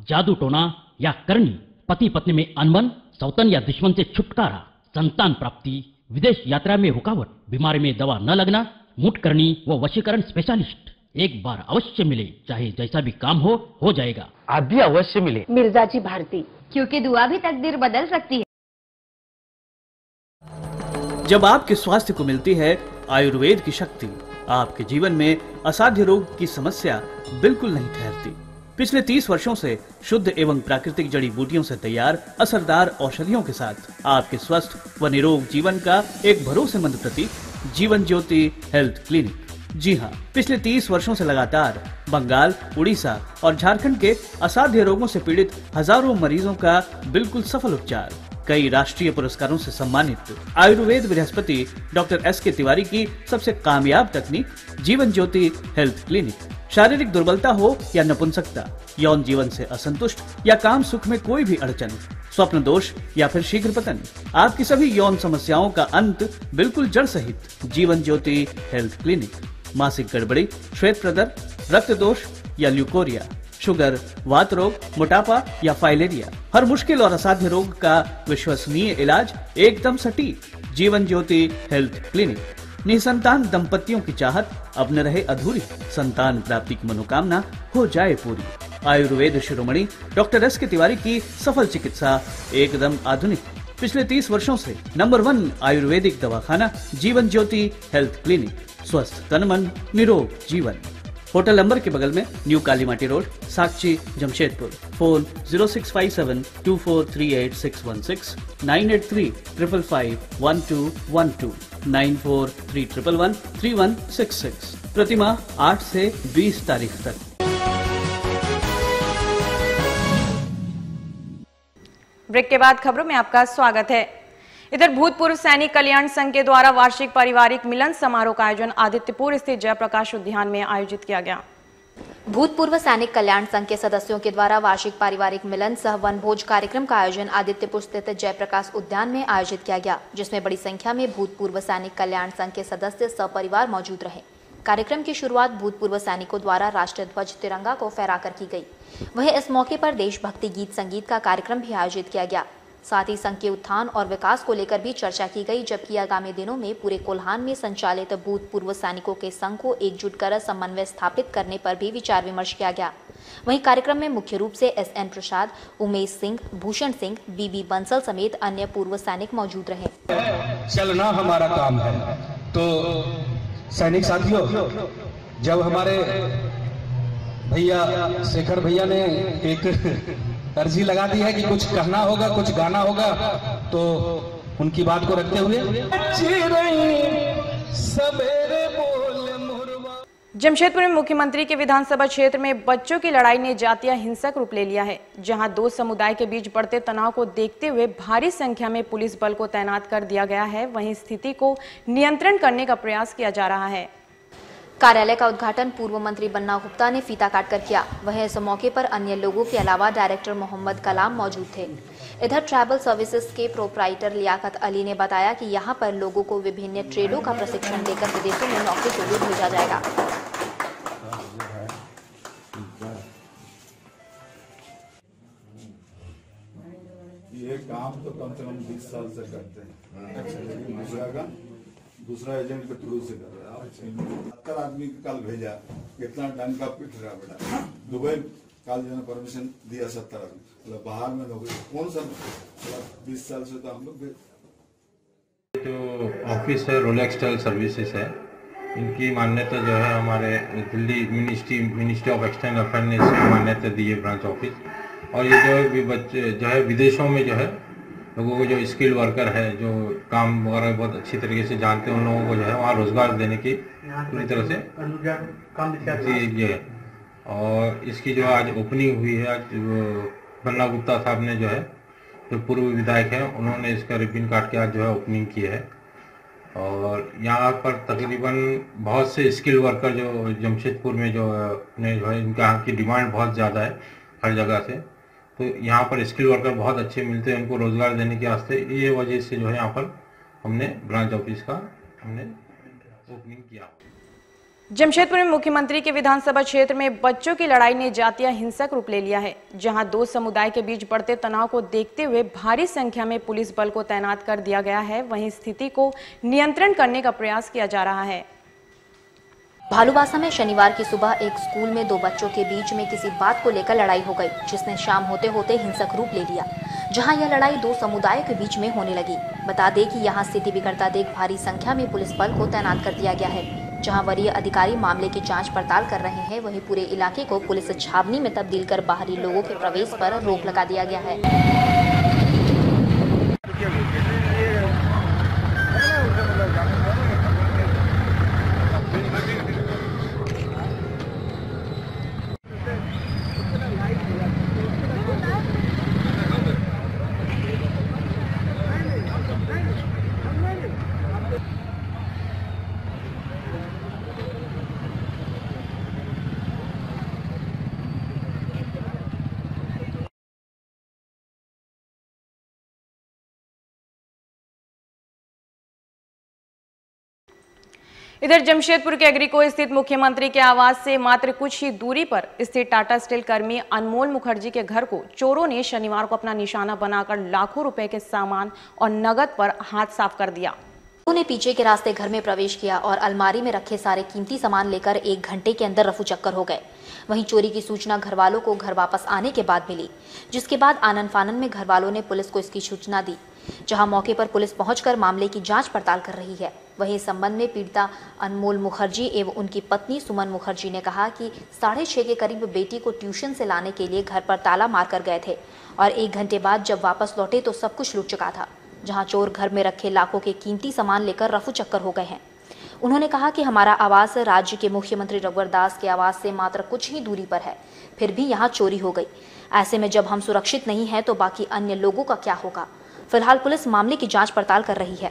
जादू टोना या करनी, पति पत्नी में अनबन, सौतन या दुश्मन से छुटकारा, संतान प्राप्ति, विदेश यात्रा में रुकावट, बीमारी में दवा न लगना, मुठ करनी व वशीकरण स्पेशलिस्ट। एक बार अवश्य मिले, चाहे जैसा भी काम हो जाएगा। आप भी अवश्य मिले मिर्जा जी भारती, क्योंकि दुआ भी तकदीर बदल सकती है। जब आपके स्वास्थ्य को मिलती है आयुर्वेद की शक्ति, आपके जीवन में असाध्य रोग की समस्या बिल्कुल नहीं ठहरती। पिछले 30 वर्षों से शुद्ध एवं प्राकृतिक जड़ी बूटियों से तैयार असरदार औषधियों के साथ आपके स्वस्थ व निरोग जीवन का एक भरोसेमंद प्रतीक जीवन ज्योति हेल्थ क्लिनिक। जी हाँ, पिछले 30 वर्षों से लगातार बंगाल, उड़ीसा और झारखंड के असाध्य रोगों से पीड़ित हजारों मरीजों का बिल्कुल सफल उपचार, कई राष्ट्रीय पुरस्कारों से सम्मानित आयुर्वेद बृहस्पति डॉक्टर एस के तिवारी की सबसे कामयाब तकनीक जीवन ज्योति हेल्थ क्लिनिक। शारीरिक दुर्बलता हो या नपुंसकता, यौन जीवन से असंतुष्ट या काम सुख में कोई भी अड़चन, स्वप्न दोष या फिर शीघ्र पतन, आपकी सभी यौन समस्याओं का अंत बिल्कुल जड़ सहित जीवन ज्योति हेल्थ क्लिनिक। मासिक गड़बड़ी, श्वेत प्रदर, रक्त दोष या ल्यूकोरिया, शुगर, वात रोग, मोटापा या फाइलेरिया, हर मुश्किल और असाध्य रोग का विश्वसनीय इलाज एकदम सटीक जीवन ज्योति हेल्थ क्लिनिक। निसंतान दंपतियों की चाहत अब न रहे अधूरी, संतान प्राप्ति की मनोकामना हो जाए पूरी। आयुर्वेद शिरोमणि डॉक्टर एस के तिवारी की सफल चिकित्सा एकदम आधुनिक। पिछले 30 वर्षों से नंबर 1 आयुर्वेदिक दवाखाना जीवन ज्योति हेल्थ क्लिनिक। स्वस्थ तन मन, निरोग जीवन। होटल नंबर के बगल में न्यू कालीमाटी रोड, साक्षी, जमशेदपुर। फोन 0657243816, 9835551212, 9431113166। प्रतिमाह 8 से 20 तारीख तक। ब्रेक के बाद खबरों में आपका स्वागत है। इधर भूतपूर्व सैनिक कल्याण संघ के द्वारा वार्षिक पारिवारिक मिलन समारोह का आयोजन आदित्यपुर स्थित जयप्रकाश उद्यान में आयोजित किया गया। भूतपूर्व सैनिक कल्याण संघ के सदस्यों के द्वारा वार्षिक पारिवारिक मिलन सह वनभोज कार्यक्रम का आयोजन आदित्यपुर स्थित जयप्रकाश उद्यान में आयोजित किया गया, जिसमें बड़ी संख्या में भूतपूर्व सैनिक कल्याण संघ के सदस्य सपरिवार मौजूद रहे। कार्यक्रम की शुरुआत भूतपूर्व सैनिकों द्वारा राष्ट्रीय ध्वज तिरंगा को फहराकर की गई। वहीं इस मौके पर देशभक्ति गीत संगीत का कार्यक्रम भी आयोजित किया गया। साथ ही संघ के उत्थान और विकास को लेकर भी चर्चा की गई, जबकि आगामी दिनों में पूरे कोल्हान में संचालित भूतपूर्व सैनिकों के संघ को एकजुट कर समन्वय स्थापित करने पर भी विचार विमर्श किया गया। वहीं कार्यक्रम में मुख्य रूप से SN प्रसाद, उमेश सिंह, भूषण सिंह, BB बंसल समेत अन्य पूर्व सैनिक मौजूद रहे। चलना हमारा काम है। तो सैनिक साथियों, जब हमारे भैया शेखर भैया ने एक अर्जी लगा दी है कि कुछ कहना होगा, कुछ गाना होगा, तो उनकी बात को रखते हुए जमशेदपुर में मुख्यमंत्री के विधानसभा क्षेत्र में बच्चों की लड़ाई ने जातीय हिंसक रूप ले लिया है, जहां 2 समुदाय के बीच बढ़ते तनाव को देखते हुए भारी संख्या में पुलिस बल को तैनात कर दिया गया है। वहीं स्थिति को नियंत्रण करने का प्रयास किया जा रहा है। कार्यालय का उद्घाटन पूर्व मंत्री बन्ना गुप्ता ने फीता काटकर किया। वहीं इस मौके पर अन्य लोगों के अलावा डायरेक्टर मोहम्मद कलाम मौजूद थे। इधर ट्रैवल सर्विसेज के प्रोप्राइटर लियाकत अली ने बताया कि यहां पर लोगों को विभिन्न ट्रेडों का प्रशिक्षण देकर विदेशों में नौकरी के लिए भेजा जाएगा। ये काम तो कम से कम 20 साल से करते हैं। दूसरा एजेंट के थ्रू से कर रहा है। 70 आदमी कल भेजा, कितना डंग का पिट रहा बेटा। दुबई कल जो है परमिशन दिया 70 आदमी, मतलब बाहर में नौकरी कौन सा 20 साल से तो हम लोग जो ऑफिस है रोलेक्स टेल सर्विसेज है, इनकी मान्यता जो है हमारे Delhi ministry of external affair ने इसकी मान्यता दी है ब्रांच ऑफिस। और ये जो भी बच्चे जो है विदेशों में जो है लोगों को जो स्किल्ड वर्कर है, जो काम वगैरह बहुत अच्छी तरीके से जानते हैं, उन लोगों को जो है वहाँ रोजगार देने की पूरी तरह से ये है। और इसकी जो आज ओपनिंग हुई है, आज बन्ना गुप्ता साहब ने जो है जो पूर्व विधायक हैं, उन्होंने इसका रिबन काट के आज जो है ओपनिंग की है। और यहाँ पर तकरीबन बहुत से स्किल वर्कर जो जमशेदपुर में जो है इनका यहाँ की डिमांड बहुत ज़्यादा है हर जगह से, तो यहाँ पर स्किल वर्कर बहुत अच्छे मिलते हैं, उनको रोज़गार देने के वास्ते ये वजह से जो है यहाँ पर हमने ब्रांच ऑफिस का हमने ओपनिंग किया। जमशेदपुर में मुख्यमंत्री के विधानसभा क्षेत्र में बच्चों की लड़ाई ने जातीय हिंसक रूप ले लिया है, जहां दो समुदाय के बीच बढ़ते तनाव को देखते हुए भारी संख्या में पुलिस बल को तैनात कर दिया गया है। वहीं स्थिति को नियंत्रण करने का प्रयास किया जा रहा है। भालूबासा में शनिवार की सुबह एक स्कूल में दो बच्चों के बीच में किसी बात को लेकर लड़ाई हो गई, जिसने शाम होते होते हिंसक रूप ले लिया, जहां यह लड़ाई दो समुदायों के बीच में होने लगी। बता दें कि यहां स्थिति बिगड़ता देख भारी संख्या में पुलिस बल को तैनात कर दिया गया है, जहां वरीय अधिकारी मामले की जांच पड़ताल कर रहे हैं। वहीं पूरे इलाके को पुलिस छावनी में तब्दील कर बाहरी लोगों के प्रवेश पर रोक लगा दिया गया है। इधर जमशेदपुर के एग्रीको स्थित मुख्यमंत्री के आवास से मात्र कुछ ही दूरी पर स्थित टाटा स्टील कर्मी अनमोल मुखर्जी के घर को चोरों ने शनिवार को अपना निशाना बनाकर लाखों रुपए के सामान और नगद पर हाथ साफ कर दिया। उन्होंने पीछे के रास्ते घर में प्रवेश किया और अलमारी में रखे सारे कीमती सामान लेकर 1 घंटे के अंदर रफू चक्कर हो गए। वहीं चोरी की सूचना घर वालों को घर वापस आने के बाद मिली, जिसके बाद आनन फानन में घर वालों ने पुलिस को इसकी सूचना दी, जहां मौके पर पुलिस पहुंचकर मामले की जांच पड़ताल कर रही है। वहीं इस संबंध में पीड़िता अनमोल मुखर्जी एवं उनकी पत्नी सुमन मुखर्जी ने कहा कि 6:30 के करीब बेटी को ट्यूशन से लाने के लिए घर पर ताला मारकर गए थे और 1 घंटे बाद जब वापस लौटे तो सब कुछ लूट चुका था, जहां चोर घर में रखे लाखों के कीमती सामान लेकर रफू चक्कर हो गए हैं। उन्होंने कहा कि हमारा आवास राज्य के मुख्यमंत्री रघुवर दास के आवास से मात्र कुछ ही दूरी पर है, फिर भी यहाँ चोरी हो गई। ऐसे में जब हम सुरक्षित नहीं हैं तो बाकी अन्य लोगों का क्या होगा। फिलहाल पुलिस मामले की जांच पड़ताल कर रही है।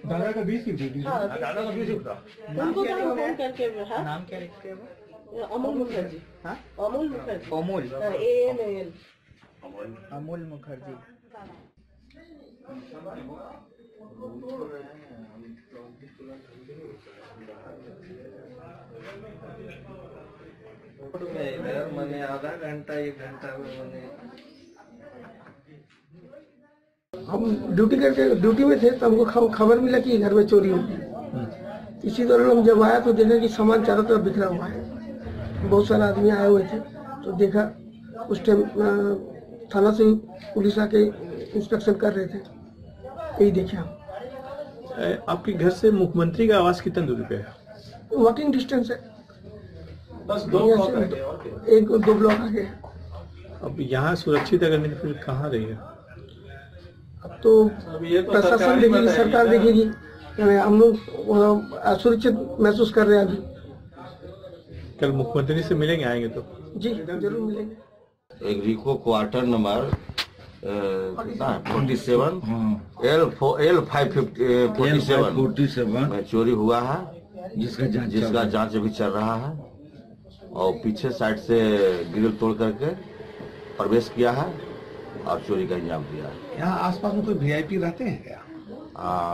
दादा का 20 की दादा का 20 होता उनको क्या फोन करके नाम क्या लिखते हैं? अमोल मुखर्जी। हां अमोल मुखर्जी। अमोल AMAL अमोल मुखर्जी। मैंने आधा घंटा 1 घंटा में हम ड्यूटी में थे, तो हमको खबर मिला कि घर में चोरी हो गई। इसी दौरान हम जब आया तो देखा कि सामान चारों तरफ बिखरा हुआ है। बहुत सारे आदमी आए हुए थे, तो देखा उस टाइम थाना से पुलिस आके इंस्पेक्शन कर रहे थे, यही देखे हम। आपके घर से मुख्यमंत्री का आवास कितना दूरी पे है? वॉकिंग डिस्टेंस है, बस 2 ब्लॉक आगे, 1-2 ब्लॉक आगे। अब यहाँ सुरक्षित अगर नहीं फिर कहाँ रहेगा? अब तो प्रशासन देखेगी, सरकार देखेगी। हम लोग असुरक्षित महसूस कर रहे हैं अभी। कल मुख्यमंत्री से मिलेंगे, आएंगे तो? जी जरूर मिलेंगे। एग्रीको क्वार्टर नंबर 47 L547 में चोरी हुआ है, जिसका जांच अभी चल रहा है। और पीछे साइड से ग्रिल तोड़ करके प्रवेश किया है और चोरी का इंजाम दिया है। यहाँ आसपास में कोई VIP रहते हैं क्या?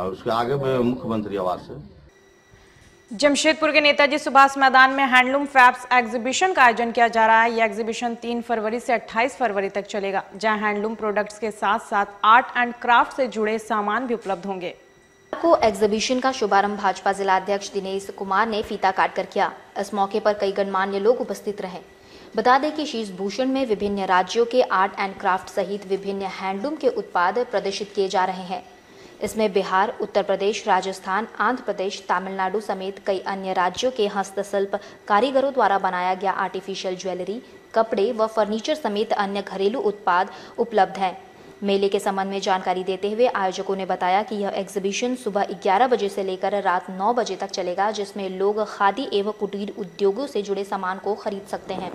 उसके आगे में मुख्यमंत्री आवास है। जमशेदपुर के नेताजी सुभाष मैदान में हैंडलूम फैब्स एग्जीबिशन का आयोजन किया जा रहा है। यह एग्जीबिशन 3 फरवरी से 28 फरवरी तक चलेगा, जहां हैंडलूम प्रोडक्ट्स के साथ साथ आर्ट एंड क्राफ्ट से जुड़े सामान भी उपलब्ध होंगे। को एग्जीबिशन का शुभारंभ भाजपा जिला अध्यक्ष दिनेश कुमार ने फीता काटकर किया। इस मौके पर कई गणमान्य लोग उपस्थित रहे। बता दें कि शीश भूषण में विभिन्न राज्यों के आर्ट एंड क्राफ्ट सहित विभिन्न हैंडलूम के उत्पाद प्रदर्शित किए जा रहे हैं। इसमें बिहार, उत्तर प्रदेश, राजस्थान, आंध्र प्रदेश, तमिलनाडु समेत कई अन्य राज्यों के हस्तशिल्प कारीगरों द्वारा बनाया गया आर्टिफिशियल ज्वेलरी, कपड़े व फर्नीचर समेत अन्य घरेलू उत्पाद उपलब्ध हैं। मेले के संबंध में जानकारी देते हुए आयोजकों ने बताया कि यह एग्जीबिशन सुबह 11 बजे से लेकर रात 9 बजे तक चलेगा, जिसमें लोग खादी एवं कुटीर उद्योगों से जुड़े सामान को खरीद सकते हैं।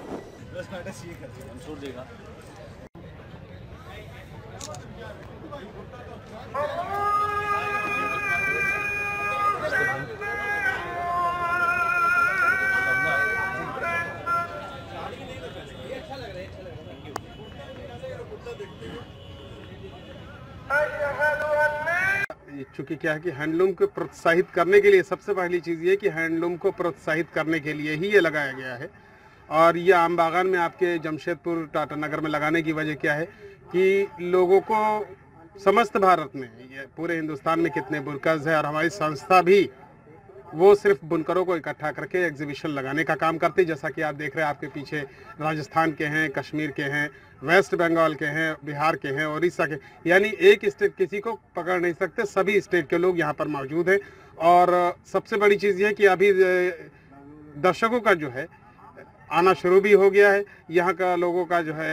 चूंकि क्या है कि हैंडलूम को प्रोत्साहित करने के लिए सबसे पहली चीज़ ये कि हैंडलूम को प्रोत्साहित करने के लिए ही ये लगाया गया है। और ये आम बागान में आपके जमशेदपुर टाटा नगर में लगाने की वजह क्या है कि लोगों को समस्त भारत में, ये पूरे हिंदुस्तान में कितने बुनकर्स है, और हमारी संस्था भी वो सिर्फ बुनकरों को इकट्ठा करके एग्जीबिशन लगाने का काम करती है। जैसा कि आप देख रहे हैं, आपके पीछे राजस्थान के हैं, कश्मीर के हैं, वेस्ट बंगाल के हैं, बिहार के हैं, उड़ीसा के, यानी एक स्टेट किसी को पकड़ नहीं सकते, सभी स्टेट के लोग यहाँ पर मौजूद हैं। और सबसे बड़ी चीज़ ये है कि अभी दर्शकों का जो है आना शुरू भी हो गया है। यहाँ का लोगों का जो है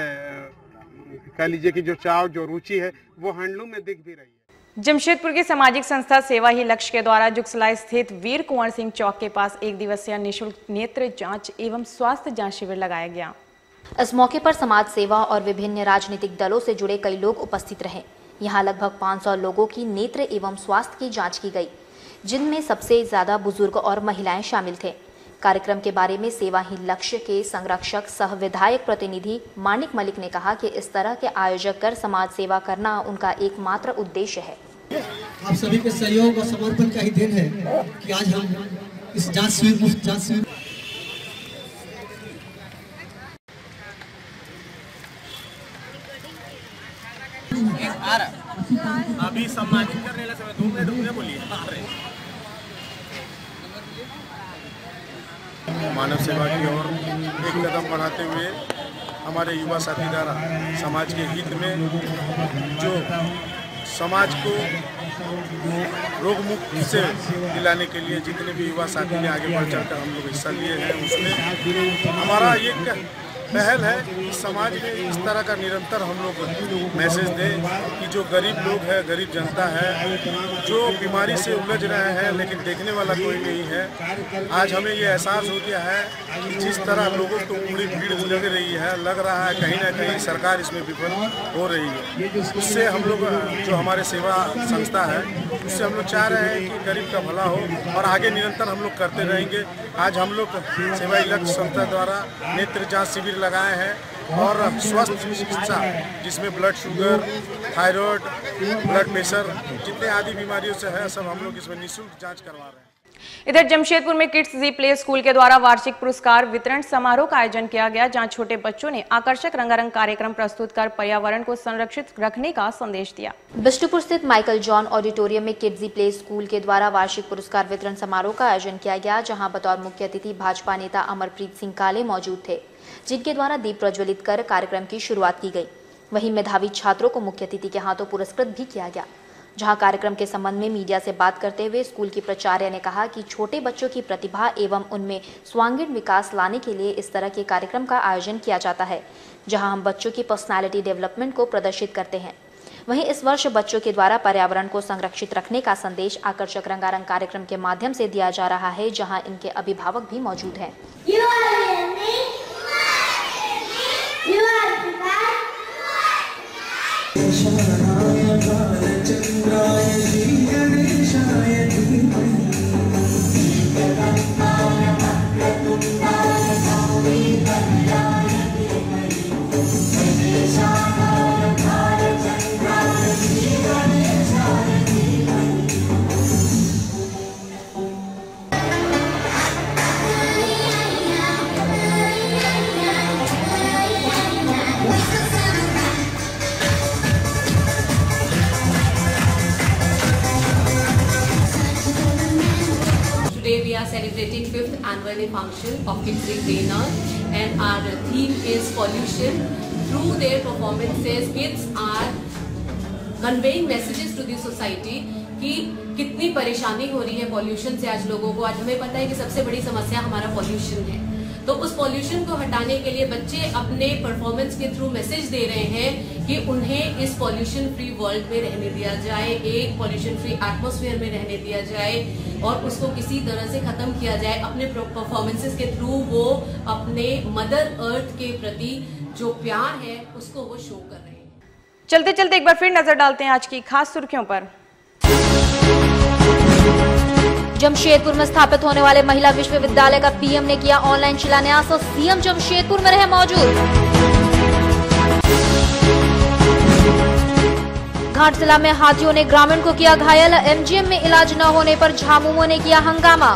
कह लीजिए कि जो चाव, जो रुचि है, वो हैंडलूम में दिख भी रही है। जमशेदपुर की सामाजिक संस्था सेवा ही लक्ष्य के द्वारा जुगसलाई स्थित वीर कुंवर सिंह चौक के पास 1 दिवसीय निःशुल्क नेत्र जांच एवं स्वास्थ्य जांच शिविर लगाया गया। इस मौके पर समाज सेवा और विभिन्न राजनीतिक दलों से जुड़े कई लोग उपस्थित रहे। यहाँ लगभग 500 लोगों की नेत्र एवं स्वास्थ्य की जांच की गई, जिनमें सबसे ज्यादा बुजुर्ग और महिलाएं शामिल थे। कार्यक्रम के बारे में सेवा ही लक्ष्य के संरक्षक सह विधायक प्रतिनिधि मानिक मलिक ने कहा कि इस तरह के आयोजक कर समाज सेवा करना उनका एकमात्र उद्देश्य है। आप सभी के सहयोग और समर्पण का ही देन है कि आज हम इस जांच शिविर, मुफ्त जांच शिविर अभी सम्मानित करने लगा समय 2 मिनट रुकने बोलिए। मानव सेवा की ओर एक कदम बढ़ाते हुए हमारे युवा साथी द्वारा समाज के हित में जो समाज को रोग मुक्त से दिलाने के लिए जितने भी युवा साथी ने आगे बढ़ चढ़कर हम लोग हिस्सा लिए हैं, उसमें हमारा ये पहल है कि समाज में इस तरह का निरंतर हम लोग मैसेज दें कि जो गरीब लोग हैं, गरीब जनता है, जो बीमारी से उलझ रहे हैं लेकिन देखने वाला कोई नहीं है। आज हमें ये एहसास हो गया है कि जिस तरह लोगों को पूरी भीड़ लग रही है, लग रहा है कहीं ना कहीं सरकार इसमें विफल हो रही है। उससे हम लोग जो हमारे सेवा संस्था है, उससे हम लोग चाह रहे हैं कि गरीब का भला हो और आगे निरंतर हम लोग करते रहेंगे। आज हम लोग सेवा ही लक्ष्य संस्था द्वारा नेत्र जाँच शिविर लगाए हैं और स्वस्थ चिकित्सा जिसमें blood sugar, thyroid, blood pressure जितने आदि बीमारियों से है, सब हम लोग इसमें निःशुल्क जांच करवा रहे हैं। इधर जमशेदपुर में किड्स जी प्ले स्कूल के द्वारा वार्षिक पुरस्कार वितरण समारोह का आयोजन किया गया, जहां छोटे बच्चों ने आकर्षक रंगारंग कार्यक्रम प्रस्तुत कर पर्यावरण को संरक्षित रखने का संदेश दिया। बिष्टुपुर स्थित माइकल जॉन ऑडिटोरियम में किड्स जी प्ले स्कूल के द्वारा वार्षिक पुरस्कार वितरण समारोह का आयोजन किया गया, जहाँ बतौर मुख्य अतिथि भाजपा नेता अमरप्रीत सिंह काले मौजूद थे, जिनके द्वारा दीप प्रज्वलित कर कार्यक्रम की शुरुआत की गई। वहीं मेधावी छात्रों को मुख्य अतिथि के हाथों पुरस्कृत भी किया गया। जहां कार्यक्रम के संबंध में मीडिया से बात करते हुए स्कूल की प्राचार्य ने कहा कि छोटे बच्चों की प्रतिभा एवं उनमें स्वांगीण विकास लाने के लिए इस तरह के कार्यक्रम का आयोजन किया जाता है, जहां हम बच्चों की पर्सनैलिटी डेवलपमेंट को प्रदर्शित करते हैं। वहीं इस वर्ष बच्चों के द्वारा पर्यावरण को संरक्षित रखने का संदेश आकर्षक रंगारंग कार्यक्रम के माध्यम से दिया जा रहा है, जहाँ इनके अभिभावक भी मौजूद हैं। Today we are celebrating 5th annual day function of Kids Day Trainer, and our theme is pollution. Through their performances, kids are conveying messages to the society कि कितनी परेशानी हो रही है पॉल्यूशन से आज लोगों को। आज हमें पता है कि सबसे बड़ी समस्या हमारा पॉल्यूशन है, तो उस पॉल्यूशन को हटाने के लिए बच्चे अपने परफॉर्मेंस के थ्रू मैसेज दे रहे हैं कि उन्हें इस पॉल्यूशन फ्री वर्ल्ड में रहने दिया जाए, एक पॉल्यूशन फ्री एटमॉस्फेयर में रहने दिया जाए और उसको किसी तरह से खत्म किया जाए। अपने परफॉर्मेंसेस के थ्रू वो अपने मदर अर्थ के प्रति जो प्यार है उसको वो शो कर रहे हैं। चलते चलते एक बार फिर नजर डालते हैं आज की खास सुर्खियों पर। जमशेदपुर में स्थापित होने वाले महिला विश्वविद्यालय का पीएम ने किया ऑनलाइन शिलान्यास और सीएम जमशेदपुर में रहे मौजूद। बालाघाट जिला में हाथियों ने ग्रामीण को किया घायल, एमजीएम में इलाज न होने पर झामुमों ने किया हंगामा।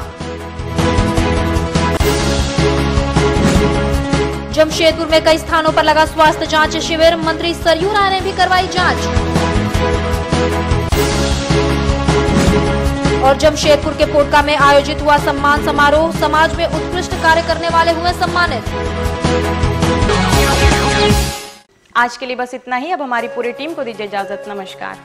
जमशेदपुर में कई स्थानों पर लगा स्वास्थ्य जांच शिविर, मंत्री सरयू राय ने भी करवाई जांच। और जमशेदपुर के पोटका में आयोजित हुआ सम्मान समारोह, समाज में उत्कृष्ट कार्य करने वाले हुए सम्मानित। आज के लिए बस इतना ही। अब हमारी पूरी टीम को दीजिए इजाजत। नमस्कार।